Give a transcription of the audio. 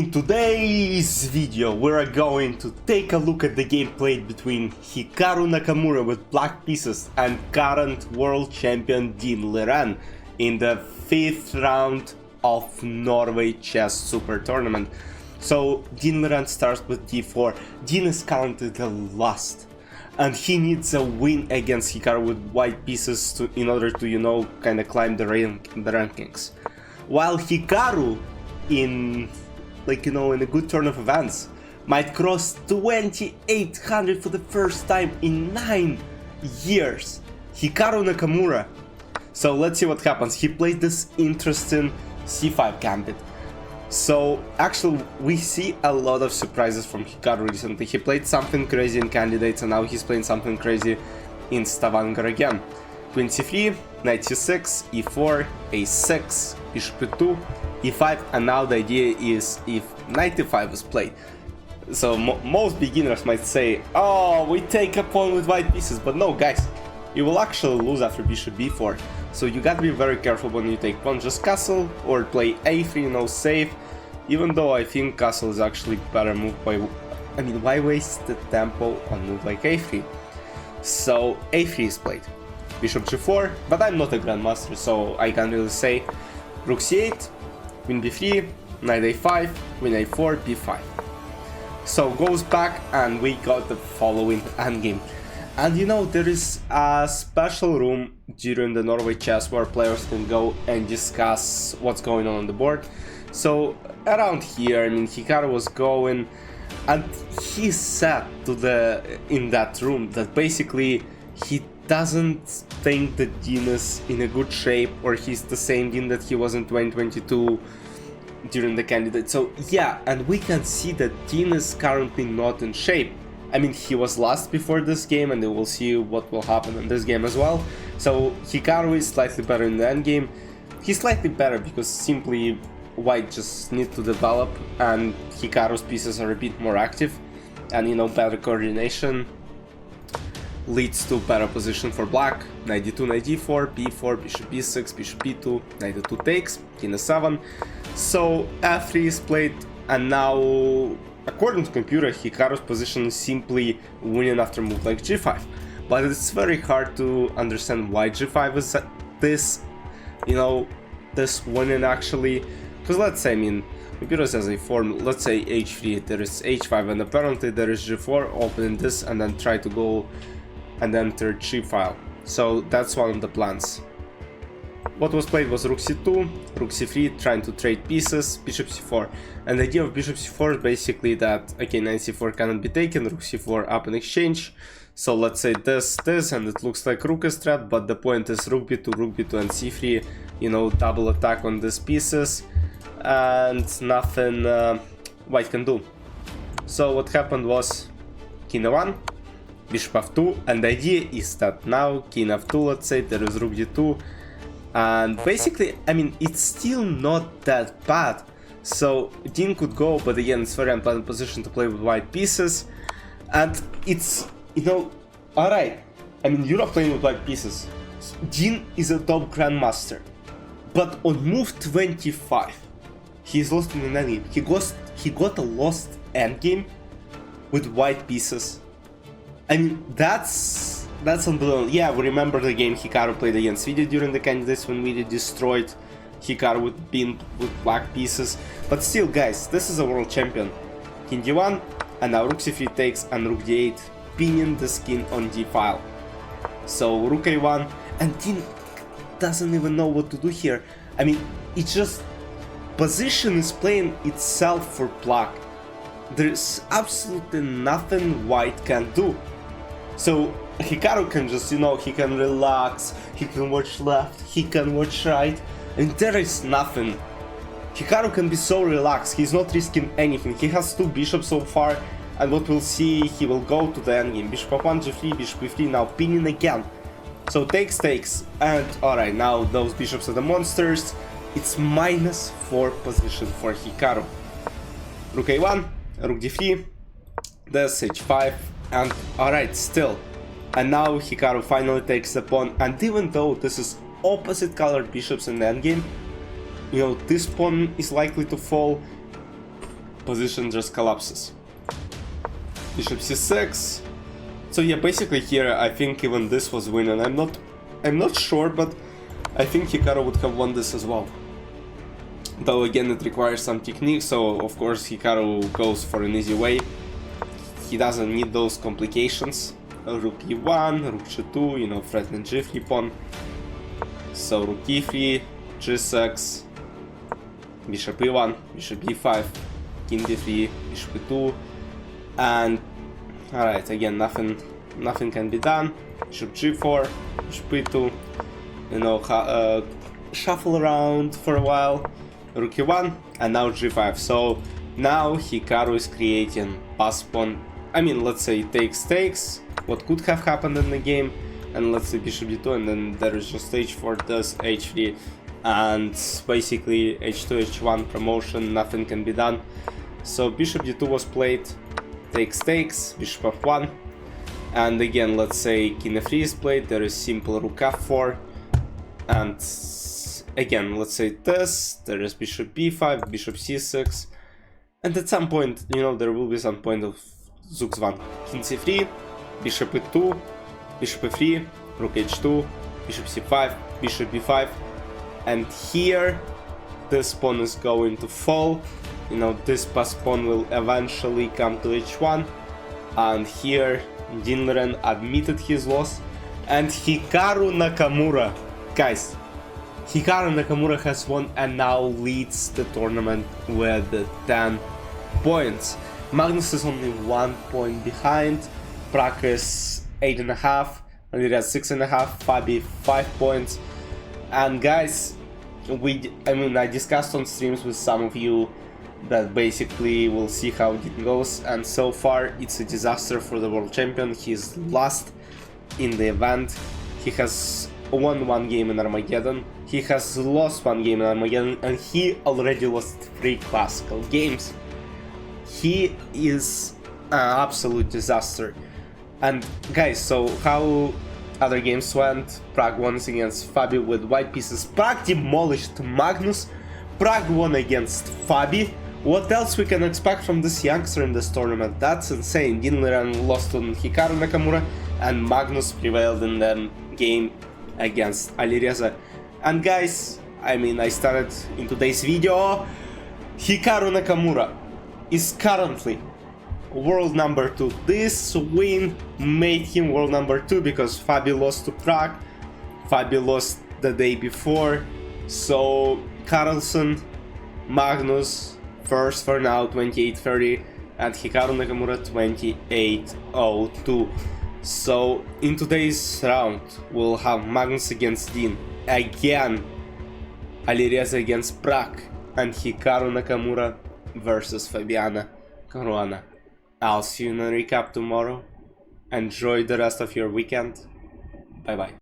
In today's video, we're going to take a look at the game played between Hikaru Nakamura with black pieces and current world champion Ding Liren in the 5th round of Norway Chess Super Tournament. So Ding Liren starts with d4. Ding is currently the last, and he needs a win against Hikaru with white pieces in order to, kind of climb the rankings. While Hikaru in a good turn of events, might cross 2800 for the first time in 9 years. Hikaru Nakamura. So let's see what happens. He played this interesting c5 gambit. So actually we see a lot of surprises from Hikaru recently. He played something crazy in candidates and now he's playing something crazy in Stavanger again. Queen c3, knight c6, e4, a6, bishop e2, e5, and now the idea is if knight e5 is played. So most beginners might say, oh, we take a pawn with white pieces, but no guys, you will actually lose after bishop b4. So you gotta be very careful when you take pawn, just castle or play a3, safe, even though I think castle is actually better move by, why waste the tempo on move like a3? So a3 is played. Bishop g4, but I'm not a grandmaster, so I can't really say. Rook c8, queen b3, knight a5, queen a4, b5. So goes back and we got the following endgame. And there is a special room during the Norway Chess where players can go and discuss what's going on the board. So around here, Hikaru was going, and he said in that room that basically he doesn't think that Ding is in a good shape, or he's the same Ding that he was in 2022 during the candidate. So yeah, and we can see that Ding is currently not in shape. He was last before this game, and we will see what will happen in this game as well. So Hikaru is slightly better in the endgame. He's slightly better because simply white just need to develop, and Hikaru's pieces are a bit more active, and better coordination leads to better position for black. Knight d2, knight d4, b4, bishop b6, bishop b2, knight d2 takes, king a7. So f3 is played, and now according to computer, Hikaru's position is simply winning after move like g5. But it's very hard to understand why g5 is this winning actually. Because let's say, computer says a form, let's say h3, there is h5, and apparently there is g4, opening this and then try to go and enter g file. So that's one of the plans. What was played was rook c2, rook c3, trying to trade pieces, bishop c4. And the idea of bishop c4 is basically that, okay, knight c4 cannot be taken, rook c4 up in exchange. So let's say this, and it looks like rook is trapped, but the point is rook b2, and c3, double attack on these pieces, and nothing white can do. So what happened was king a1, bishop f2, and the idea is that now king f2, let's say, there is rook d2, and basically, it's still not that bad. So Ding could go, but again, it's very unpleasant position to play with white pieces, and it's, alright, you're not playing with white pieces. Ding is a top grandmaster, but on move 25, he's lost in an endgame. He got a lost endgame with white pieces. That's unbelievable. Yeah, we remember the game Hikaru played against Video during the candidates when we destroyed Hikaru with black pieces. But still, guys, this is a world champion. King d1, and now rook c3 takes, and rook d8, pinning the king on d file. So rook a1, and Ding doesn't even know what to do here. It's just position is playing itself for black. There's absolutely nothing white can do. So Hikaru can just, he can relax, he can watch left, he can watch right, and there is nothing. Hikaru can be so relaxed, he's not risking anything. He has 2 bishops so far, and what we'll see, he will go to the endgame. Bishop f1, g3, bishop e3, now pinning again. So takes, and alright, now those bishops are the monsters. It's -4 position for Hikaru. Rook a1, rook d3, this h5, and alright, still. And now Hikaru finally takes the pawn, and even though this is opposite colored bishops in the endgame, this pawn is likely to fall, position just collapses. Bishop c6. So yeah, basically here I think even this was win, and I'm not sure, but I think Hikaru would have won this as well. Though again it requires some technique, so of course Hikaru goes for an easy way. He doesn't need those complications. Rook e1, rook g2, you know, threatening g3 pawn. So rook e3, g6, bishop e1, bishop e5, king d3, bishop e2, and alright, again nothing can be done. Bishop g4, bishop e2, you know, shuffle around for a while. Rook e1, and now g5. So now Hikaru is creating pass pawn. I mean, let's say takes, what could have happened in the game, and let's say bishop d2, and then there is just h4, this h3, and basically h2, h1 promotion, nothing can be done. So bishop d2 was played, takes, bishop f1, and again, let's say king f3 is played, there is simple rook f4, and again, let's say this, there is bishop b5, bishop c6, and at some point, you know, there will be some point of Zugzwang. King c3, bishop e2, bishop e3, rook h2, bishop c5, bishop b5, and here this pawn is going to fall. You know, this pass pawn will eventually come to h1, and here Ding Liren admitted his loss, and Hikaru Nakamura, guys, Hikaru Nakamura has won and now leads the tournament with 10 points. Magnus is only 1 point behind, Prag is 8.5, Alireza 6.5, Fabi 5 points. And guys, I discussed on streams with some of you that basically we'll see how it goes, and so far it's a disaster for the world champion. He's last in the event. He has won 1 game in Armageddon, he has lost 1 game in Armageddon, and he already lost 3 classical games. He is an absolute disaster. And guys, so how other games went? Prag won against Fabi with white pieces. Prag demolished Magnus. Prag won against Fabi. What else we can expect from this youngster in this tournament? That's insane. Ding Liren lost on Hikaru Nakamura, and Magnus prevailed in the game against Alireza. And guys, I started in today's video, Hikaru Nakamura is currently world number 2. This win made him world number 2 because Fabi lost to Prag, Fabi lost the day before, so Carlsen, Magnus first for now 28-30, and Hikaru Nakamura 28-02. So in today's round we'll have Magnus against Dean, again Alireza against Prag, and Hikaru Nakamura versus Fabiana Caruana. I'll see you in a recap tomorrow. Enjoy the rest of your weekend. Bye bye.